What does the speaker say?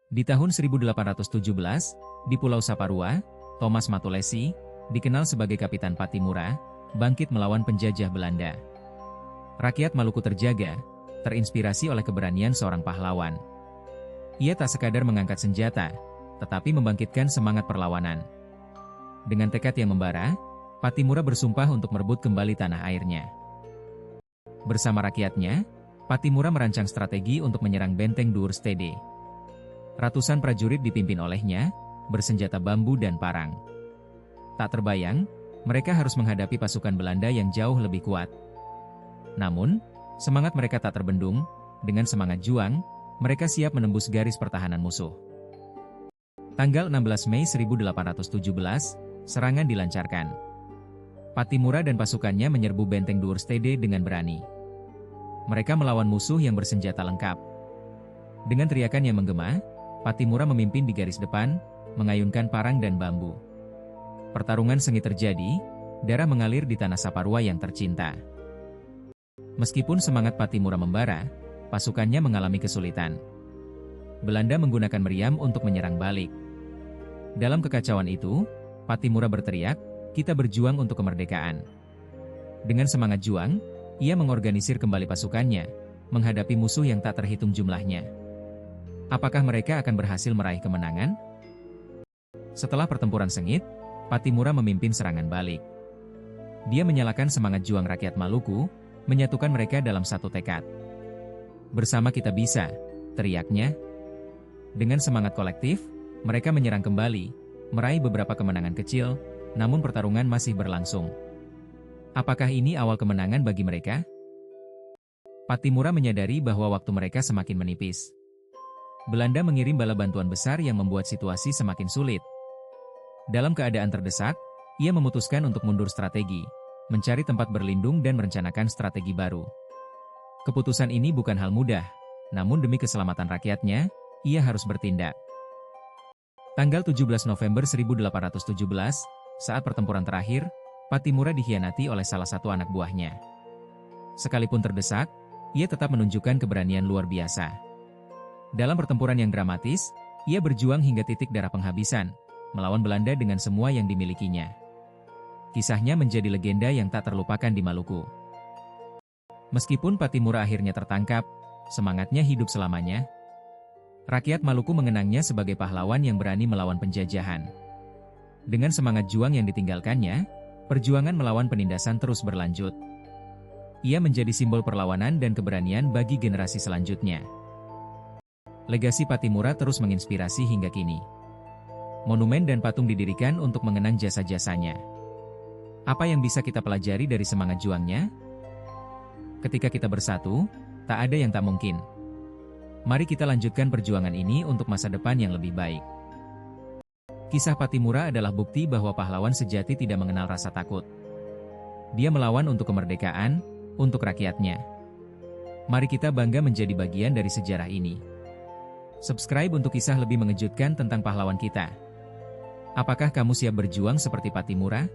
Di tahun 1817, di Pulau Saparua, Thomas Matulesi, dikenal sebagai Kapitan Pattimura, bangkit melawan penjajah Belanda. Rakyat Maluku terjaga, terinspirasi oleh keberanian seorang pahlawan. Ia tak sekadar mengangkat senjata, tetapi membangkitkan semangat perlawanan. Dengan tekad yang membara, Pattimura bersumpah untuk merebut kembali tanah airnya. Bersama rakyatnya, Pattimura merancang strategi untuk menyerang benteng Duurstede. Ratusan prajurit dipimpin olehnya, bersenjata bambu dan parang. Tak terbayang, mereka harus menghadapi pasukan Belanda yang jauh lebih kuat. Namun, semangat mereka tak terbendung, dengan semangat juang, mereka siap menembus garis pertahanan musuh. Tanggal 16 Mei 1817, serangan dilancarkan. Pattimura dan pasukannya menyerbu benteng Duurstede dengan berani. Mereka melawan musuh yang bersenjata lengkap. Dengan teriakan yang menggema, Pattimura memimpin di garis depan, mengayunkan parang dan bambu. Pertarungan sengit terjadi, darah mengalir di tanah Saparua yang tercinta. Meskipun semangat Pattimura membara, pasukannya mengalami kesulitan. Belanda menggunakan meriam untuk menyerang balik. Dalam kekacauan itu, Pattimura berteriak, "Kita berjuang untuk kemerdekaan." Dengan semangat juang, ia mengorganisir kembali pasukannya, menghadapi musuh yang tak terhitung jumlahnya. Apakah mereka akan berhasil meraih kemenangan? Setelah pertempuran sengit, Pattimura memimpin serangan balik. Dia menyalakan semangat juang rakyat Maluku, menyatukan mereka dalam satu tekad. "Bersama kita bisa," teriaknya. Dengan semangat kolektif, mereka menyerang kembali, meraih beberapa kemenangan kecil, namun pertarungan masih berlangsung. Apakah ini awal kemenangan bagi mereka? Pattimura menyadari bahwa waktu mereka semakin menipis. Belanda mengirim bala bantuan besar yang membuat situasi semakin sulit. Dalam keadaan terdesak, ia memutuskan untuk mundur strategi, mencari tempat berlindung dan merencanakan strategi baru. Keputusan ini bukan hal mudah, namun demi keselamatan rakyatnya, ia harus bertindak. Tanggal 17 November 1817, saat pertempuran terakhir, Pattimura dikhianati oleh salah satu anak buahnya. Sekalipun terdesak, ia tetap menunjukkan keberanian luar biasa. Dalam pertempuran yang dramatis, ia berjuang hingga titik darah penghabisan, melawan Belanda dengan semua yang dimilikinya. Kisahnya menjadi legenda yang tak terlupakan di Maluku. Meskipun Pattimura akhirnya tertangkap, semangatnya hidup selamanya. Rakyat Maluku mengenangnya sebagai pahlawan yang berani melawan penjajahan. Dengan semangat juang yang ditinggalkannya, perjuangan melawan penindasan terus berlanjut. Ia menjadi simbol perlawanan dan keberanian bagi generasi selanjutnya. Legasi Pattimura terus menginspirasi hingga kini. Monumen dan patung didirikan untuk mengenang jasa-jasanya. Apa yang bisa kita pelajari dari semangat juangnya? Ketika kita bersatu, tak ada yang tak mungkin. Mari kita lanjutkan perjuangan ini untuk masa depan yang lebih baik. Kisah Pattimura adalah bukti bahwa pahlawan sejati tidak mengenal rasa takut. Dia melawan untuk kemerdekaan, untuk rakyatnya. Mari kita bangga menjadi bagian dari sejarah ini. Subscribe untuk kisah lebih mengejutkan tentang pahlawan kita. Apakah kamu siap berjuang seperti Pattimura?